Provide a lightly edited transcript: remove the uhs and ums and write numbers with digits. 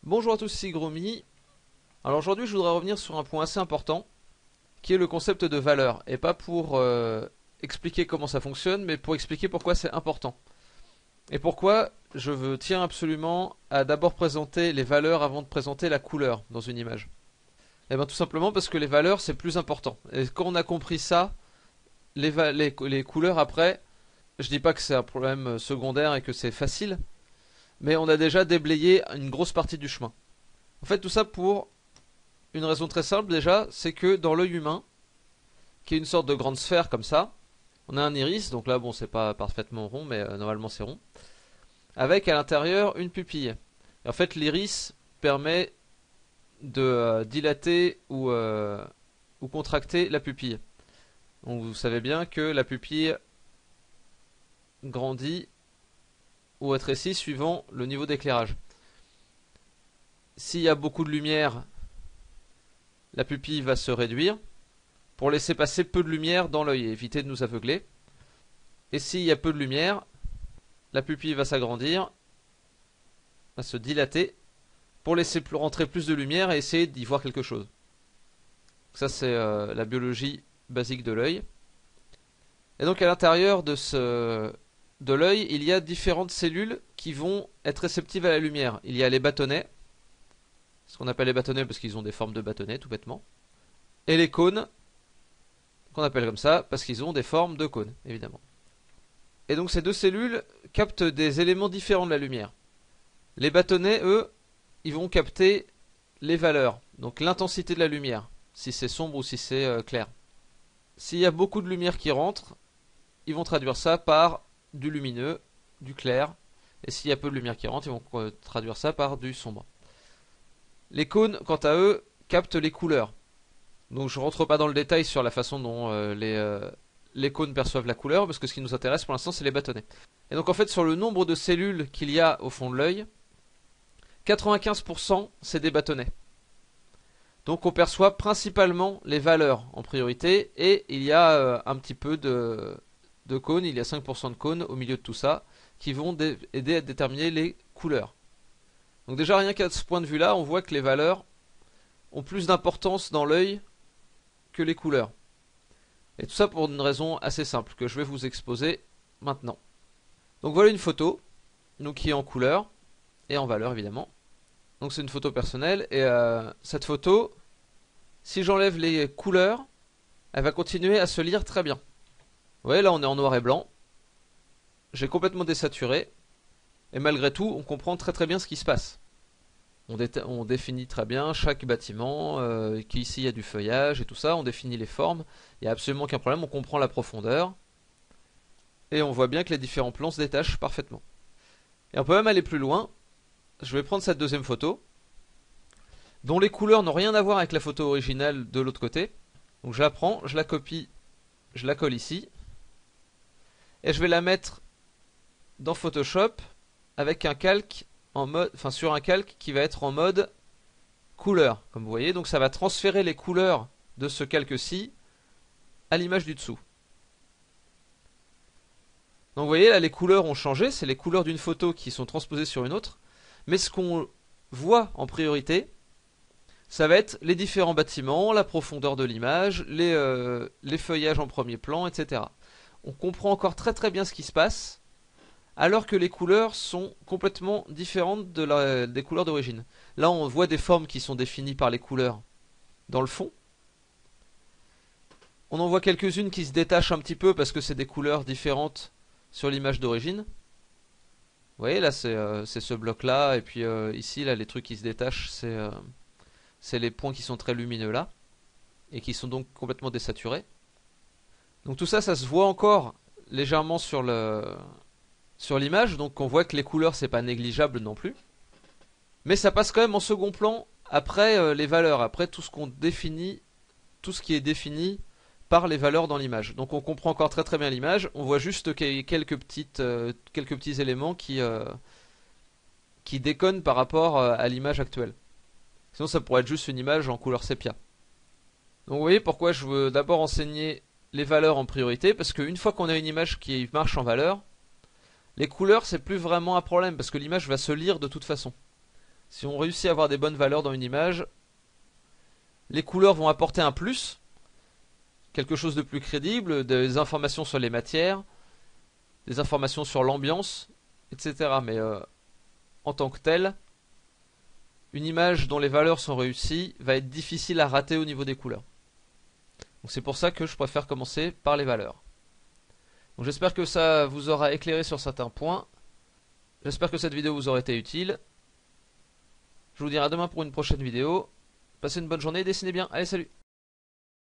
Bonjour à tous, c'est Gromy. Alors aujourd'hui, je voudrais revenir sur un point assez important, qui est le concept de valeur. Et pas pour expliquer comment ça fonctionne, mais pour expliquer pourquoi c'est important. Et pourquoi tiens absolument à d'abord présenter les valeurs avant de présenter la couleur dans une image. Et bien tout simplement parce que les valeurs c'est plus important. Et quand on a compris ça, les couleurs après, je dis pas que c'est un problème secondaire et que c'est facile, mais on a déjà déblayé une grosse partie du chemin. En fait, tout ça pour une raison très simple déjà, c'est que dans l'œil humain, qui est une sorte de grande sphère comme ça, on a un iris, donc là bon c'est pas parfaitement rond, mais normalement c'est rond, avec à l'intérieur une pupille. Et en fait l'iris permet de dilater ou contracter la pupille. Donc vous savez bien que la pupille grandit ou rétrécit suivant le niveau d'éclairage. S'il y a beaucoup de lumière, la pupille va se réduire pour laisser passer peu de lumière dans l'œil et éviter de nous aveugler. Et s'il y a peu de lumière, la pupille va s'agrandir, va se dilater pour laisser rentrer plus de lumière et essayer d'y voir quelque chose. Ça c'est la biologie basique de l'œil. Et donc à l'intérieur de l'œil, il y a différentes cellules qui vont être réceptives à la lumière. Il y a les bâtonnets, ce qu'on appelle les bâtonnets parce qu'ils ont des formes de bâtonnets tout bêtement, et les cônes, qu'on appelle comme ça parce qu'ils ont des formes de cônes, évidemment. Et donc ces deux cellules captent des éléments différents de la lumière. Les bâtonnets, eux, ils vont capter les valeurs, donc l'intensité de la lumière, si c'est sombre ou si c'est clair. S'il y a beaucoup de lumière qui rentre, ils vont traduire ça par du lumineux, du clair, et s'il y a peu de lumière qui rentre, ils vont traduire ça par du sombre. Les cônes, quant à eux, captent les couleurs. Donc je rentre pas dans le détail sur la façon dont les cônes perçoivent la couleur, parce que ce qui nous intéresse pour l'instant c'est les bâtonnets. Et donc en fait sur le nombre de cellules qu'il y a au fond de l'œil, 95% c'est des bâtonnets. Donc on perçoit principalement les valeurs en priorité, et il y a un petit peu de cônes, il y a 5% de cônes au milieu de tout ça, qui vont aider à déterminer les couleurs. Donc déjà rien qu'à ce point de vue là, on voit que les valeurs ont plus d'importance dans l'œil que les couleurs. Et tout ça pour une raison assez simple que je vais vous exposer maintenant. Donc voilà une photo, donc qui est en couleur et en valeur évidemment. Donc c'est une photo personnelle et cette photo, si j'enlève les couleurs, elle va continuer à se lire très bien. Vous voyez là on est en noir et blanc, j'ai complètement désaturé et malgré tout on comprend très très bien ce qui se passe. On définit très bien chaque bâtiment, qu'ici il y a du feuillage et tout ça, on définit les formes, il n'y a absolument aucun problème, on comprend la profondeur, et on voit bien que les différents plans se détachent parfaitement. Et on peut même aller plus loin, je vais prendre cette deuxième photo, dont les couleurs n'ont rien à voir avec la photo originale de l'autre côté, donc je la prends, je la copie, je la colle ici, et je vais la mettre dans Photoshop avec un calque sur un calque qui va être en mode couleur, comme vous voyez. Donc ça va transférer les couleurs de ce calque-ci à l'image du dessous. Donc vous voyez là les couleurs ont changé, c'est les couleurs d'une photo qui sont transposées sur une autre. Mais ce qu'on voit en priorité, ça va être les différents bâtiments, la profondeur de l'image, les feuillages en premier plan, etc. On comprend encore très très bien ce qui se passe, alors que les couleurs sont complètement différentes des couleurs d'origine. Là on voit des formes qui sont définies par les couleurs dans le fond. On en voit quelques-unes qui se détachent un petit peu parce que c'est des couleurs différentes sur l'image d'origine. Vous voyez là c'est ce bloc là, et puis ici là les trucs qui se détachent c'est les points qui sont très lumineux là, et qui sont donc complètement désaturés. Donc tout ça ça se voit encore légèrement sur l'image, donc on voit que les couleurs c'est pas négligeable non plus. Mais ça passe quand même en second plan après les valeurs, après tout ce qu'on définit, tout ce qui est défini par les valeurs dans l'image. Donc on comprend encore très très bien l'image, on voit juste quelques petits éléments qui déconnent par rapport à l'image actuelle. Sinon ça pourrait être juste une image en couleur sépia. Donc vous voyez pourquoi je veux d'abord enseigner les valeurs en priorité, parce qu'une fois qu'on a une image qui marche en valeur, les couleurs c'est plus vraiment un problème parce que l'image va se lire de toute façon. Si on réussit à avoir des bonnes valeurs dans une image, les couleurs vont apporter un plus, quelque chose de plus crédible, des informations sur les matières, des informations sur l'ambiance, etc. Mais en tant que tel, une image dont les valeurs sont réussies va être difficile à rater au niveau des couleurs. Donc c'est pour ça que je préfère commencer par les valeurs. Donc j'espère que ça vous aura éclairé sur certains points. J'espère que cette vidéo vous aura été utile. Je vous dirai à demain pour une prochaine vidéo. Passez une bonne journée et dessinez bien. Allez, salut!